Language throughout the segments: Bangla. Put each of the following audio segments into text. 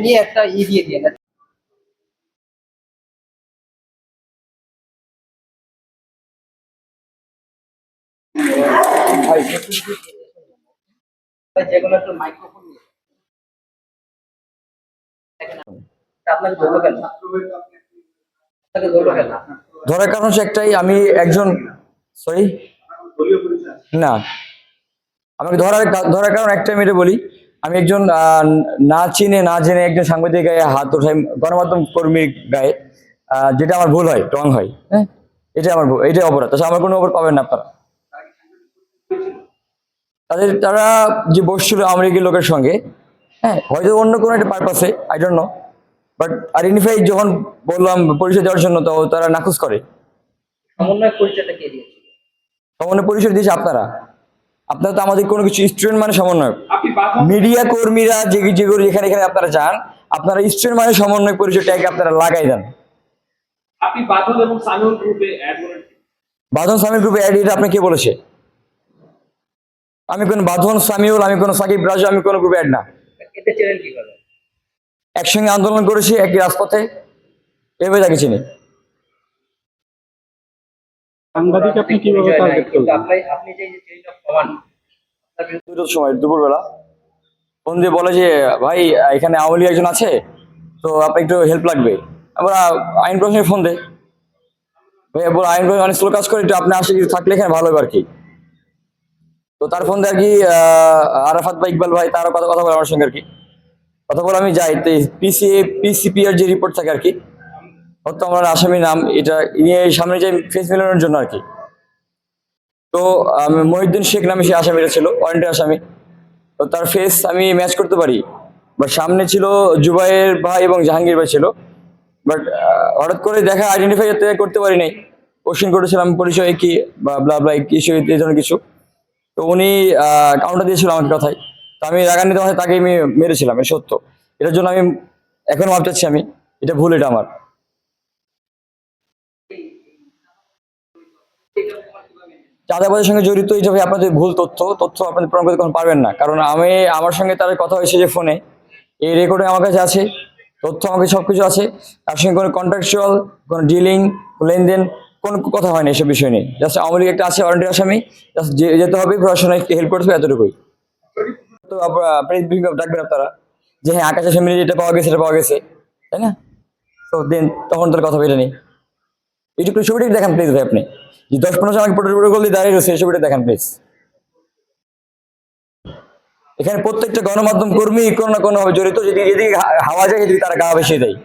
নিয়ে একটা দিয়ে দিয়ে যেগুলো একটু মাইক্রোফোন নিয়ে আপনাকে ধরলো কেন? আপনাকে ধরলো কেন? ধরার কারণ হচ্ছে একটাই, আমি একজন, সরি না, আমাকে ধরার কারণ একটাই, আমি এটা বলি, আমি একজন না চিনে না জেনে একজন সাংবাদিক গায়ে হাত ওঠাই, গণমাধ্যম কর্মীর গায়ে, যেটা আমার ভুল হয়, রং হয়, হ্যাঁ, এটা আমার ভুল, এটাই অপরাধ। তাছাড়া আমার কোনো অপরাধ পাবেন না আপনারা। তারা যে বসছিল আওয়ামী লীগের লোকের সঙ্গে, হ্যাঁ, হয়তো অন্য কোনো একটা পারপাসে, I don't know, but identify যখন বললাম পরিচয় দেওয়ার জন্য, তো তারা নাকচ করে। সমন্বয় পরিচয়টা কে দিয়েছিল? সমন্বয় পরিচয় দিয়েছে আপনারা। আপনারা তো আমাদের কোনো কিছু স্টুডেন্ট মানে সমন্বয়, মিডিয়া কর্মীরা যেগুলো এখানে এখানে আপনারা যান, আপনারা স্টুডেন্ট মানে সমন্বয় পরিচয়টাকে আপনারা লাগাই দেন। আপনি বাদল এবং সামিউল গ্রুপে অ্যাড করেন। বাঁধন সামিউল গ্রুপে অ্যাড, এটা আপনি কে বলেছে? আমি কোন বাঁধন সামিউল, আমি কোন সাকিব রাজু, আমি কোন গ্রুপে অ্যাড না। এতে চ্যানেল কি করে? একসঙ্গে আন্দোলন করেছি একই রাজপথে, এভাবে তাকে চিনি। সাংবাদিক আপনি কিভাবে টার্গেট করলেন? আপনি যে চেঞ্জ অফ কমান্ড দুটোর সময় দুপুরবেলা ফোন দিয়ে বলে যে, ভাই এখানে আওয়ামী লীগ একজন আছে, তো আপনি একটু হেল্প লাগবে। আমরা আইন প্রশাসনে ফোন দেয়, ভাইয়া বলে আইন প্রশাসন অনেক স্লো কাজ করে, একটু আপনি আসে কিছু থাকলে এখানে ভালো হবে আর কি। তো তার ফোন দিয়ে আর কি আরাফাত বা ইকবাল ভাই, তারও কথা কথা বলে আমার সঙ্গে আর কি, কথা বলে আমি যাই। তো পিসিপিআর যে রিপোর্ট থাকে আর কি, হয়তো আমার আসামি নাম, এটা নিয়ে সামনে যে ফেস মেলানোর জন্য আর কি। তো মহিউদ্দিন শেখ নামে সে আসামিটা ছিল, ওয়ারেন্টের আসামি। তো তার ফেস আমি ম্যাচ করতে পারি, বাট সামনে ছিল জুবাইর ভাই এবং জাহাঙ্গীর ভাই ছিল, বাট হঠাৎ করে দেখা আইডেন্টিফাই করতে পারি নাই। কোশ্চেন করেছিলাম পরিচয় কি বা ব্লা ব্লা কিছু এই ধরনের কিছু। তো উনি কাউন্টার দিয়েছিল আমার কথায়, তো আমি রাগান্বিত হয়ে তাকে আমি মেরেছিলাম, এটা সত্য। এটার জন্য আমি এখনো মাপ চাচ্ছি, আমি এটা ভুল, এটা আমার। চাঁদাবাজের সঙ্গে জড়িত এই যে ভাই, আপনাদের ভুল তথ্য আপনাদের প্রমাণ করতে কখন পারবেন না, কারণ আমার সঙ্গে তার কথা হয়েছে যে ফোনে, এই রেকর্ডিং আমার কাছে আছে, তথ্য আমার কাছে সবকিছু আছে। তার সঙ্গে কোনো কন্ট্রাকচুয়াল, কোনো ডিলিং, লেনদেন, কোনো কথা হয়নি এসব বিষয় নিয়ে। জাস্ট আওয়ামী লীগ একটা আছে ওয়ারেন্টের আসামি, জাস্ট যেতে হবে প্রশাসনে হেল্প করতে হবে, এতটুকুই। তো প্রেস ব্রিফিং ডাকবেন আপনারা যে হ্যাঁ আকাশ আসামি এটা পাওয়া গেছে, এটা পাওয়া গেছে, তাই না? তো দেন তখন তার কথা বেরো নেই। এইটুকু ছবিটা দেখান প্লিজ ভাই, আপনি যে 10-15 জন আমাকে প্রোটোকল দিয়ে দাঁড়িয়ে রয়েছে, এই ছবিটা দেখান প্লিজ। এখানে প্রত্যেকটা গণমাধ্যম কর্মী কোনো না কোনো ভাবে জড়িত, যদি যেদিকে হাওয়া যায় সেদিকে তারা গা ভেসিয়ে দেয়।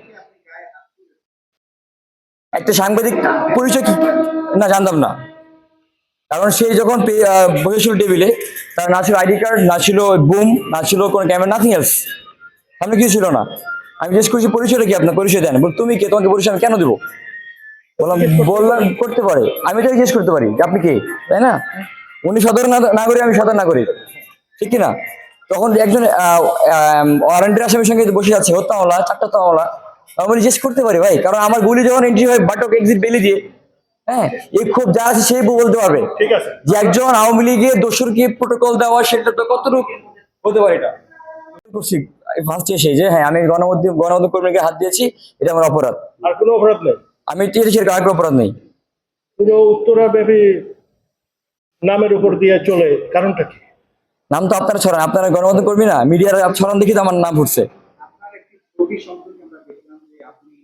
একটা সাংবাদিক পরিচয় কি না জানতাম না, কারণ সে যখন বসেছিল টেবিলে, তার না ছিল আইডি কার্ড, না ছিল বুম, না ছিল কোনো ক্যামেরা, নাথিং এলস, সামনে কিছু ছিল না। আমি জিজ্ঞেস করছি পরিচয়টা কি আপনার, পরিচয় দেন। বল তুমি কে, তোমাকে পরিচয় আমি কেন দেবো? বললাম করতে পারে, আমি তো জিজ্ঞেস করতে পারি যে আপনি কে, তাই না? উনি সাধারণ নাগরিক, আমি সাধারণ নাগরিক, ঠিক কিনা? তখন একজন ওয়ারেন্টের আসামির সঙ্গে বসে আছে, হত্যা মামলা, 4টা মামলা, আমি জিজ্ঞেস করতে পারি ভাই, কারণ আমার গুলি যখন এন্ট্রি হয় বাটক এক্সিট বেলি দিয়ে, হ্যাঁ, এই খুব যা আছে সেই বলতে পারবে যে একজন আওয়ামী লীগের দোসরকে প্রোটোকল দেওয়া, সেটা তো কতটুকু হতে পারে। এটা করছি ফার্স্ট এসে যে হ্যাঁ আমি গণমাধ্যম কর্মীকে হাত দিয়েছি, এটা আমার অপরাধ। আর কোনো অপরাধ নেই, আমি টিএসির কার অপরাধ নেই। পুরো উত্তরা ব্যাপী নামের উপর দিয়ে চলে, কারণটা কি? নাম তো আপনারা ছড়ান, আপনারা গণমাধ্যম কর্মী না, মিডিয়ার ছড়ান দেখি তো আমার নাম ফুটছে। আপনার একটি ছবি সম্পর্কে আমরা দেখলাম যে আপনি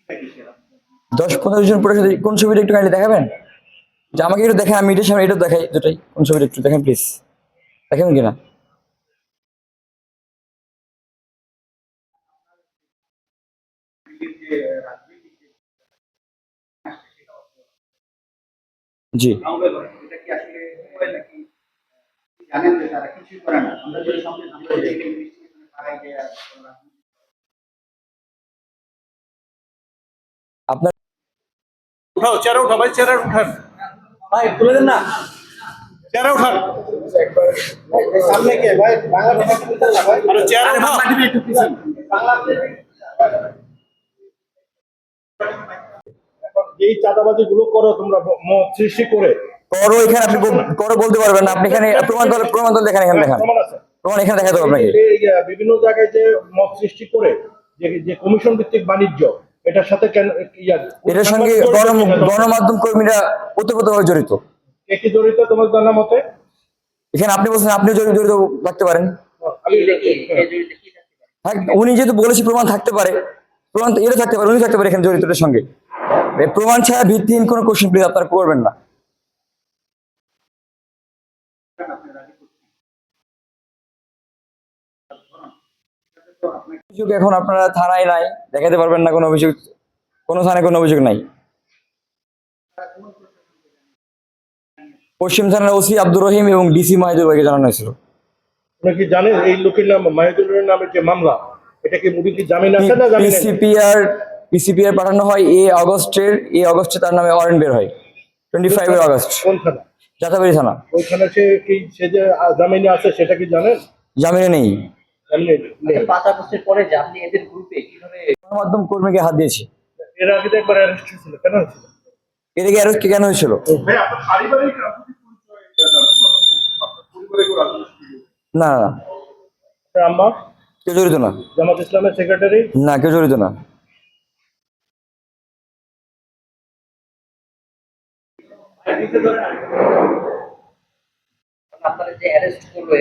আপনি 10-15 জন পরে কোন ছবিটা একটু কাইন্ডলি দেখাবেন, যে আমাকে একটু দেখেন, আমি এটার সামনে এটা দেখাই দুটাই, কোন ছবিটা একটু দেখেন প্লিজ, দেখেন কিনা। জি, এটা কি আসলে হয় নাকি জানেন যে তারা কিছুই করে না, আমরা যদি সামনে আমরা যে ইনভেস্টিগেশনে পাই যে আপনার উঠাও চেয়ারে, উঠাও ভাই, চেয়ারে উঠান। ভাই তুলে দেন না। চেয়ারে ওঠান। সামনে কে ভাই বাংলা ভাষা বলতে না ভাই আরে চেয়ারে ওঠাও। এখন যেই চাঁদাবাজি গুলো করো তোমরা মত সৃষ্টি করে, করো এখানে আপনি করো বলতে পারবেন না, আপনি এখানে প্রমাণ দল দেখেন, এখানে দেখান প্রমাণ আছে। প্রমাণ এখানে দেখাতে হবে আপনাকে। এই যে বিভিন্ন জায়গায় যে মত সৃষ্টি করে যে যে কমিশন ভিত্তিক বাণিজ্য, এটার সাথে কেন এটার সঙ্গে গণমাধ্যম কর্মীরা ওতপ্রোতভাবে জড়িত। কে কি জড়িত তোমার জানা মতে? এখানে আপনি বলছেন আপনি জড়িত থাকতে পারেন। এটা কি এই জড়িত কি থাকতে পারে? হ্যাঁ, উনি যেহেতু বলেছে প্রমাণ থাকতে পারে, প্রমাণ তো এরও থাকতে পারে, উনি থাকতে পারে এখানে জড়িতটার সঙ্গে। এই প্রমাণ ছাড়া ভিত্তিহীন কোনো কোশ্চেন প্লিজ আপনারা করবেন না। অভিযোগ এখন আপনারা থানায় নাই, দেখাতে পারবেন না কোনো অভিযোগ, কোনো থানায় কোনো অভিযোগ নাই। পশ্চিম থানার ওসি আব্দুর রহিম এবং ডিসি মাহিদুর ভাইকে জানানো হয়েছিল। আপনি কি জানেন এই লোকের নাম মাহিদুলের নামের যে মামলা, এটা কি মুড়ি কি জামিন আছে না জামিন নেই? পিসিপিআর পাঠানো হয় আগস্টে তার নামে ওয়ারেন্ট বের হয় 25 আগস্ট। কোন থানা? যাতাবাড়ি থানা। ওইখানে সে যে জামিনে আছে সেটা কি জানেন? জামিনে নেই। জামিনে নেই। 5 আগস্টের পরে যে আপনি এদের গ্রুপে কিভাবে গণমাধ্যম কর্মীকে হাত দিয়েছে। এর আগে তো একবার অ্যারেস্ট হয়েছিল, কেন হয়েছিল? এদিকে অ্যারেস্ট কেন হয়েছিল? ভাই আপনার পারিবারিক রাজনৈতিক পরিচয় আপনার পরিবারে কেউ রাজনীতি না না না, আপনার আম্মা কেউ জড়িত না। জামাত ইসলামের সেক্রেটারি? না, কেউ জড়িত না। আপনারা যে অ্যারেস্ট করলো